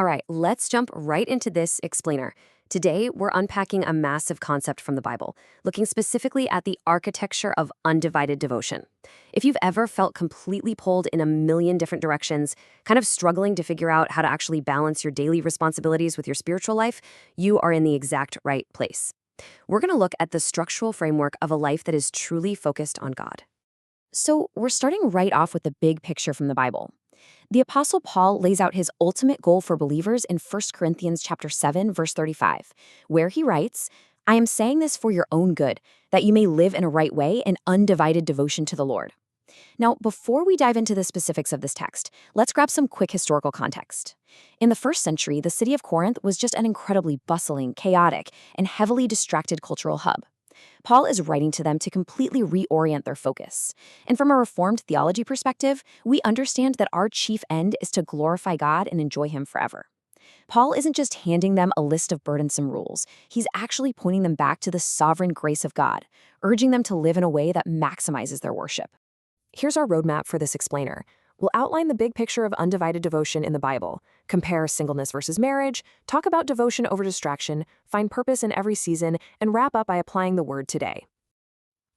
All right, let's jump right into this explainer. Today, we're unpacking a massive concept from the Bible, looking specifically at the architecture of undivided devotion. If you've ever felt completely pulled in a million different directions, kind of struggling to figure out how to actually balance your daily responsibilities with your spiritual life, you are in the exact right place. We're going to look at the structural framework of a life that is truly focused on God. So, we're starting right off with the big picture from the Bible. The Apostle Paul lays out his ultimate goal for believers in 1 Corinthians chapter 7, verse 35, where he writes, "I am saying this for your own good, that you may live in a right way in undivided devotion to the Lord." Now, before we dive into the specifics of this text, let's grab some quick historical context. In the first century, the city of Corinth was just an incredibly bustling, chaotic, and heavily distracted cultural hub. Paul is writing to them to completely reorient their focus. And from a Reformed theology perspective, we understand that our chief end is to glorify God and enjoy Him forever. Paul isn't just handing them a list of burdensome rules. He's actually pointing them back to the sovereign grace of God, urging them to live in a way that maximizes their worship. Here's our roadmap for this explainer. We'll outline the big picture of undivided devotion in the Bible, compare singleness versus marriage, talk about devotion over distraction, find purpose in every season, and wrap up by applying the word today.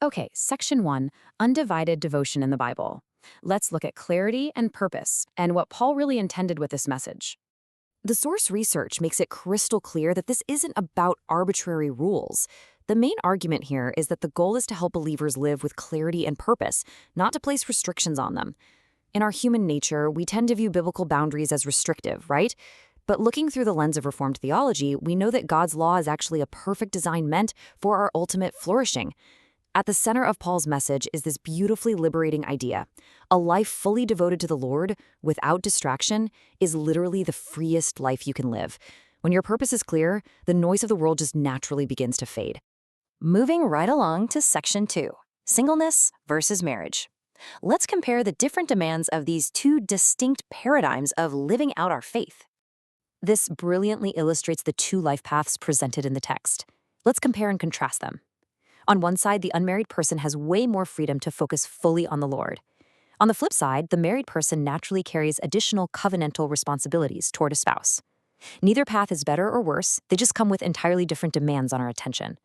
Okay, Section 1, Undivided Devotion in the Bible. Let's look at clarity and purpose, and what Paul really intended with this message. The source research makes it crystal clear that this isn't about arbitrary rules. The main argument here is that the goal is to help believers live with clarity and purpose, not to place restrictions on them. In our human nature, we tend to view biblical boundaries as restrictive, right? But looking through the lens of Reformed theology, we know that God's law is actually a perfect design meant for our ultimate flourishing. At the center of Paul's message is this beautifully liberating idea. A life fully devoted to the Lord, without distraction, is literally the freest life you can live. When your purpose is clear, the noise of the world just naturally begins to fade. Moving right along to Section 2, Singleness versus Marriage. Let's compare the different demands of these two distinct paradigms of living out our faith. This brilliantly illustrates the two life paths presented in the text. Let's compare and contrast them. On one side, the unmarried person has way more freedom to focus fully on the Lord. On the flip side, the married person naturally carries additional covenantal responsibilities toward a spouse. Neither path is better or worse, they just come with entirely different demands on our attention.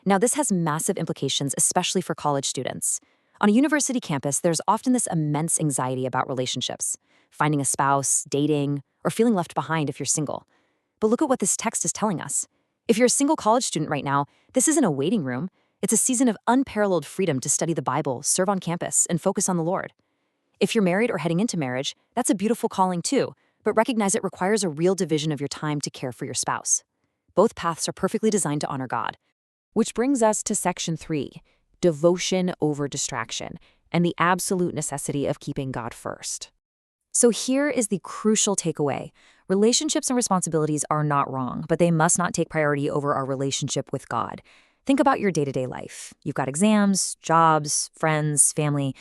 Now, this has massive implications, especially for college students. On a university campus, there's often this immense anxiety about relationships, finding a spouse, dating, or feeling left behind if you're single. But look at what this text is telling us. If you're a single college student right now, this isn't a waiting room. It's a season of unparalleled freedom to study the Bible, serve on campus, and focus on the Lord. If you're married or heading into marriage, that's a beautiful calling too, but recognize it requires a real division of your time to care for your spouse. Both paths are perfectly designed to honor God. Which brings us to Section 3. Devotion over distraction, and the absolute necessity of keeping God first. So here is the crucial takeaway. Relationships and responsibilities are not wrong, but they must not take priority over our relationship with God. Think about your day-to-day life. You've got exams, jobs, friends, family.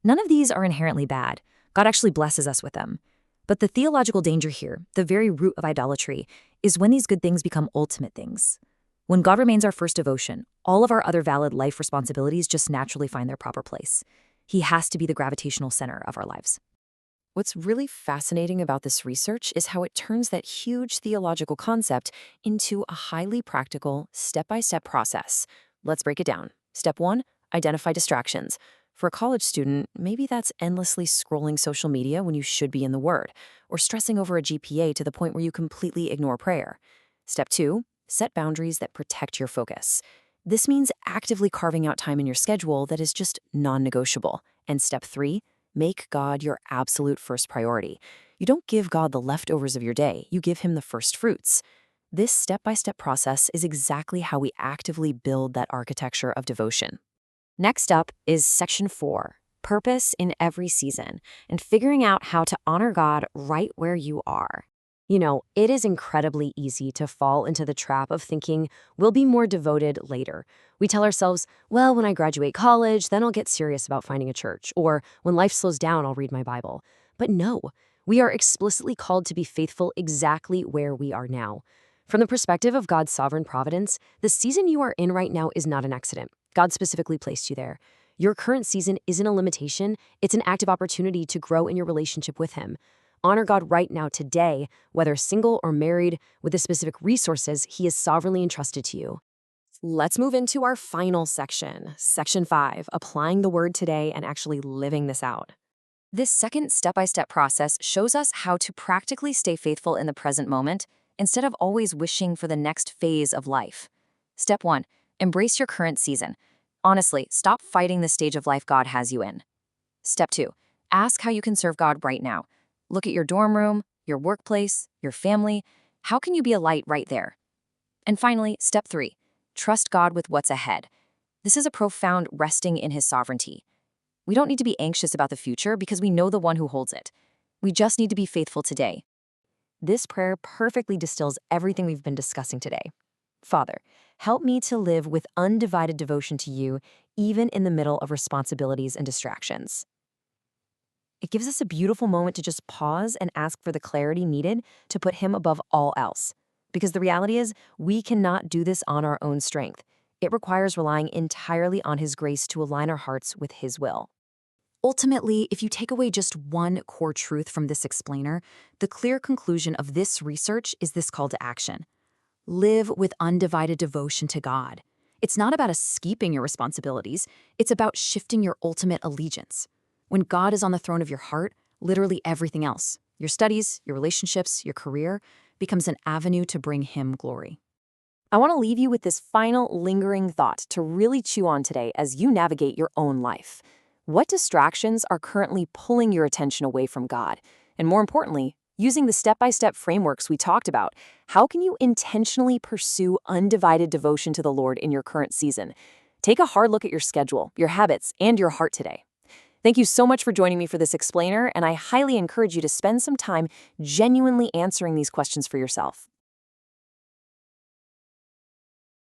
None of these are inherently bad. God actually blesses us with them. But the theological danger here, the very root of idolatry, is when these good things become ultimate things. When God remains our first devotion, all of our other valid life responsibilities just naturally find their proper place. He has to be the gravitational center of our lives. What's really fascinating about this research is how it turns that huge theological concept into a highly practical, step-by-step process. Let's break it down. Step 1, identify distractions. For a college student, maybe that's endlessly scrolling social media when you should be in the Word, or stressing over a GPA to the point where you completely ignore prayer. Step 2, set boundaries that protect your focus. This means actively carving out time in your schedule that is just non-negotiable. And step 3, make God your absolute first priority. You don't give God the leftovers of your day, you give Him the first fruits. This step-by-step process is exactly how we actively build that architecture of devotion. Next up is Section 4, Purpose in Every Season, and figuring out how to honor God right where you are. You know, it is incredibly easy to fall into the trap of thinking we'll be more devoted later. We tell ourselves, well, when I graduate college, then I'll get serious about finding a church, or when life slows down, I'll read my Bible. But no, we are explicitly called to be faithful exactly where we are now. From the perspective of God's sovereign providence, the season you are in right now is not an accident. God specifically placed you there. Your current season isn't a limitation, it's an active opportunity to grow in your relationship with Him. Honor God right now today, whether single or married, with the specific resources He has sovereignly entrusted to you. Let's move into our final section, Section 5, applying the word today and actually living this out. This second step-by-step process shows us how to practically stay faithful in the present moment instead of always wishing for the next phase of life. Step 1, embrace your current season. Honestly, stop fighting the stage of life God has you in. Step 2, ask how you can serve God right now. Look at your dorm room, your workplace, your family. How can you be a light right there? And finally, step 3, trust God with what's ahead. This is a profound resting in His sovereignty. We don't need to be anxious about the future because we know the one who holds it. We just need to be faithful today. This prayer perfectly distills everything we've been discussing today. Father, help me to live with undivided devotion to you, even in the middle of responsibilities and distractions. It gives us a beautiful moment to just pause and ask for the clarity needed to put Him above all else. Because the reality is, we cannot do this on our own strength. It requires relying entirely on His grace to align our hearts with His will. Ultimately, if you take away just one core truth from this explainer, the clear conclusion of this research is this call to action. Live with undivided devotion to God. It's not about escaping your responsibilities, it's about shifting your ultimate allegiance. When God is on the throne of your heart, literally everything else, your studies, your relationships, your career, becomes an avenue to bring Him glory. I want to leave you with this final lingering thought to really chew on today as you navigate your own life. What distractions are currently pulling your attention away from God? And more importantly, using the step-by-step frameworks we talked about, how can you intentionally pursue undivided devotion to the Lord in your current season? Take a hard look at your schedule, your habits, and your heart today. Thank you so much for joining me for this explainer, and I highly encourage you to spend some time genuinely answering these questions for yourself.